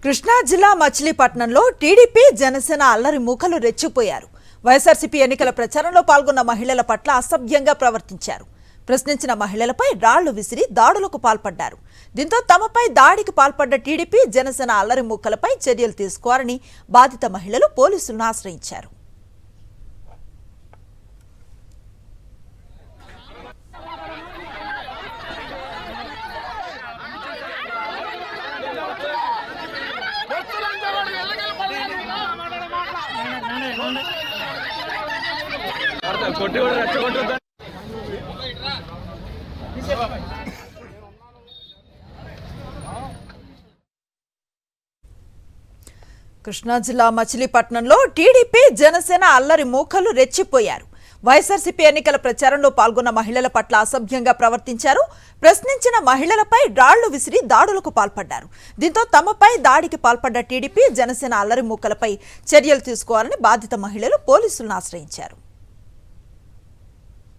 కృష్ణా జిల్లా మచిలీపట్నంలో టీడీపీ జనసేన అల్లరి మూకలు రెచ్చిపోయారు. వైఎస్ఆర్సీపీ ఎన్నికల ప్రచారంలో పాల్గొన్న మహిళల పట్ల అసభ్యంగా ప్రవర్తించారు. ప్రశ్నించిన మహిళలపై రాళ్లు విసిరి దాడులకు పాల్పడ్డారు. దీంతో తమపై దాడికి పాల్పడ్డ టీడీపీ జనసేన అల్లరి మూకలపై చర్యలు తీసుకోవాలని బాధిత మహిళలు పోలీసులను ఆశ్రయించారు. కృష్ణా జిల్లా మచిలీపట్నంలో టీడీపీ జనసేన అల్లరి మూకలు రెచ్చిపోయారు. వైఎస్ఆర్సీపీ ఎన్నికల ప్రచారంలో పాల్గొన్న మహిళల పట్ల అసభ్యంగా ప్రవర్తించారు. ప్రశ్నించిన మహిళలపై రాళ్లు విసిరి దాడులకు పాల్పడ్డారు. దీంతో తమపై దాడికి పాల్పడ్డ టీడీపీ జనసేన అల్లరి మూకలపై చర్యలు తీసుకోవాలని బాధిత మహిళలు పోలీసులను ఆశ్రయించారు.